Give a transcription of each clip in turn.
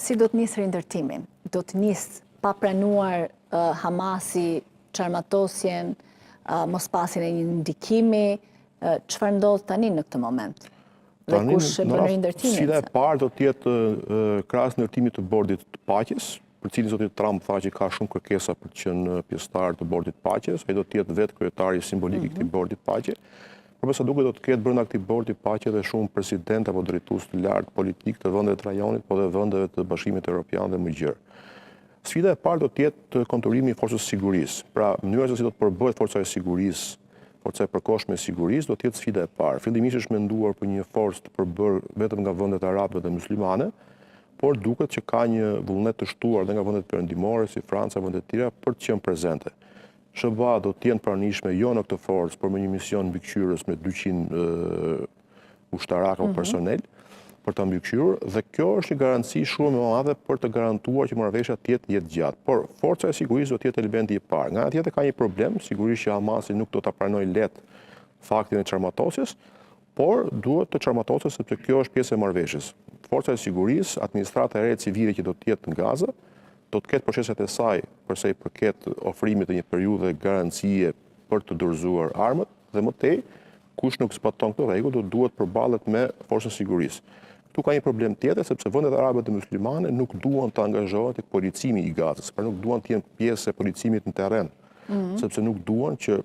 Si do të nisë rindërtimi? Do të nisë pa pranuar Hamasi, çarmatosjen, mos pasjen e një ndikimi, çfarë ndodh tani në këtë moment? Dhe kush e bën rindërtimin? Sfida e parë do të jetë krahas ndërtimit të bordit të paqes, për cilin zoti Trump tha që ka shumë kërkesa për të qenë pjesëtar të bordit të paqes, ai do të jetë vetë kryetari simbolik i këtij bordi të paqe. Por sa duket do të ketë brenda këtij bordi të paqe dhe shumë president apo drejtues të lartë politik të vendeve të rajonit, po dhe vendeve të Bashkimit Evropian dhe më gjerë. Sfida e parë do të jetë konturimi i forcës sigurisë. Pra, mënyra se si do të përbëhet forca e sigurisë, forca e përkohshme e sigurisë do të jetë sfida e parë. Fillimisht është menduar për një forcë të përbërë vetëm nga vendet arabe dhe muslimane, por duket që ka një vullnet të shtuar dhe nga vendet perëndimore si Franca e vendet tjera për të qenë prezente. SBA do të jenë pranishme jo në këtë forcë, por me një mision mbikëqyrës me 200 ushtarak apo personel për ta mbikëqyrur, dhe kjo është një garanci shumë e madhe për të garantuar që marrëveshja të jetë gjatë. Por forca e sigurisë do të jetë elementi i parë. Nga ana tjetër ka një problem, sigurisht që Hamasi nuk do ta pranojë lehtë faktin e çarmatosjes, por duhet të çarmatoset sepse kjo është pjesë e marrëveshjes. Forca e sigurisë, administrata e re civile që do të jetë në Gazë, do të ketë proceset e saj përsa i përket ofrimit të një periudhe garancie për të dorëzuar armët, dhe më tej, kush nuk zbaton këtë rregull do duhet përballet me forcën e sigurisë. Këtu ka një problem tjetër sepse vendet arabe dhe muslimane nuk duan të angazhohen tek policimi i Gazës, pra nuk duan të jenë pjesë e policimit në terren, sepse nuk duan që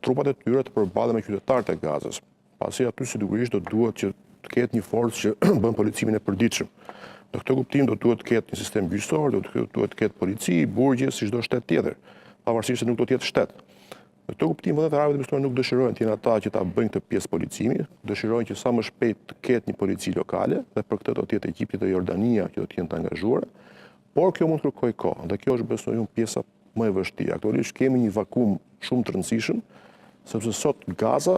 trupat e tyre të përballen me qytetarët e Gazës. Pasi aty sigurisht do duhet që të ketë një forcë që bën policimin e përditshëm. Në këtë kuptim do duhet të ketë një sistem gjyqësor, do duhet të ketë polici, burgje, si çdo shtet tjetër, pavarësisht se nuk do të jetë shtet. Në këtë kuptim vendet arabe dhe muslimane nuk dëshirojnë të jenë ata që ta bëjnë këtë pjesë policimi, dëshirojnë që sa më shpejt të ketë një polici lokale, dhe për këtë do të jetë Egjipti dhe Jordania që do të jenë të angazhuara, por kjo mund të kërkojë kohë, dhe kjo është besoj unë pjesa më e vështirë. Aktualisht kemi një vakum shumë të rëndësishëm, sepse sot Gaza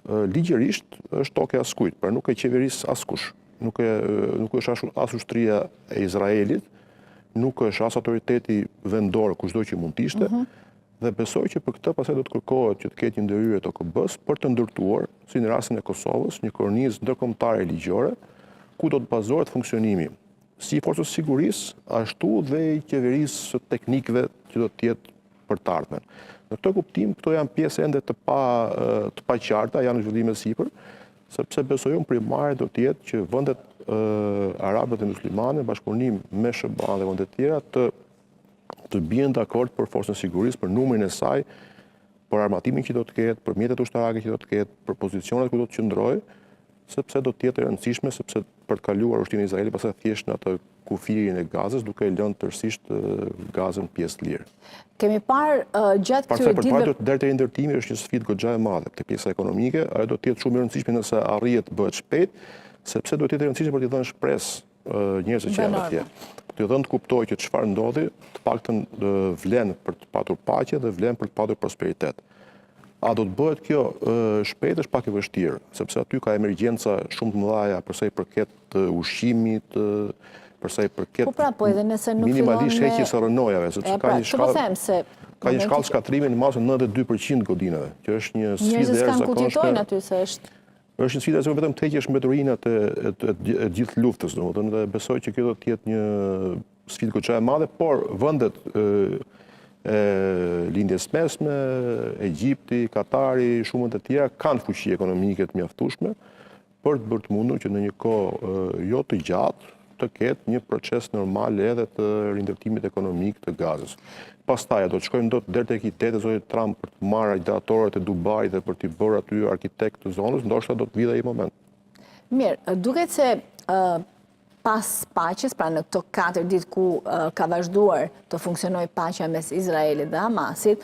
ligjërisht është tokë e askujt, pra nuk e qeveris askush. Nuk është as ushtria e Izraelit, nuk është as autoriteti vendor kushdo që mund të ishte, dhe besoj që për këtë pastaj do të kërkohet që të ketë një ndërhyrje të OKB-s për të ndërtuar, si në rastin e Kosovës, një kornizë ndërkombëtare ligjore, ku do të bazohet funksionimi si forcës sigurisë, ashtu dhe i qeverisë teknikëve që do të jetë për të ardhmen. Në këtë kuptim, këto janë pjesë ende të paqarta, janë zhvillime sipër, sepse besoj unë primare do të jetë që vendet arabe dhe muslimane, bashkëpunim me SBA dhe vendet tjera, të bien dakord për forcën e sigurisë, për numrin e saj, për armatimin që do të ketë, për mjetet ushtarake që do të ketë, për pozicionet ku do të qëndrojë, sepse do të jetë e rëndësishme, sepse për të kaluar ushtrinë e Izraelit pastaj thjesht në atë kufirin e Gazës, duke i lënë tërësisht Gazën pjesë lirë. Kemi parë gjatë këtyre ditëve deri te ndërtimi është një sfidë goxha e madhe te pjesa ekonomike, ajo do të jetë shumë e rëndësishme nëse arrihet bëhet shpejt, sepse do të jetë e rëndësishme për t'i dhënë shpresë njerëzve që janë atje. Për t'i dhënë të kuptojë që çfarë ndodhi, të paktën vlen për të patur paqe dhe vlen për të patur prosperitet. A do të bëhet kjo shpejt është pak e vështirë, sepse aty ka emergjenca shumë të mëdha përsa i përket ushqimit, përsa i përket minimalisht heqjes së rënojave, sepse ka një shkallë shkatrimi në masën 92% godinave, që është një sfidë e jashtëzakonshme. Është një sfidë që vetëm të heqësh mbeturinat e gjithë luftës, domethënë, dhe besoj që kjo do të jetë një sfidë goxha e madhe, por vendet lindjes mesme, Egjipti, Katari, shumët e tjera kanë fuqi ekonomike të mjaftueshme për të bërë të mundur që në një kohë jo të gjatë të ketë një proces normal edhe të rindërtimit ekonomik të Gazës. Pastaj do të shkojmë dot deri tek idete zotit Trump për të marrë ideatorët e Dubait dhe për t'i bërë aty arkitekt të zonës, ndoshta do të vijë ai moment. Mirë, duket se pas paqes, pra në këto 4 ditë ku ka vazhduar të funksionojë paqja mes Izraelit dhe Hamasit,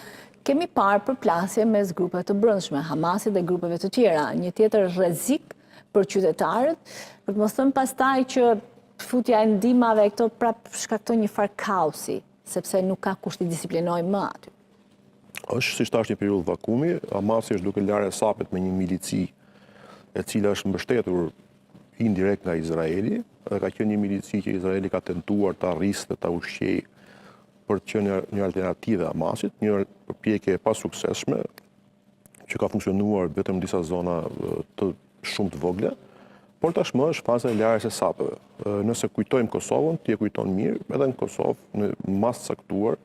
kemi parë përplasje mes grupeve të brendshme, Hamasit dhe grupeve të tjera, një tjetër rrezik për qytetarët, për të mos thënë pastaj që futja e ndihmave këto prap shkakton një farë kaosi, sepse nuk ka kush të disiplinojë më aty. Është siç thash një periudhë vakumi, Hamasi është duke larë sapet me një milici e cila është mbështetur indirekt nga Izraeli, dhe ka qenë një milici që Izraeli ka tentuar ta rrisë dhe ta ushqejë për të qenë një alternativë Hamasit, një përpjekje e pasuksesshme që ka funksionuar vetëm në disa zona të shumë të vogla, por tashmë është faza e larjes së sapeve. Nëse kujtojmë Kosovën, ti e kujton mirë, edhe në Kosovë, në mas caktuar,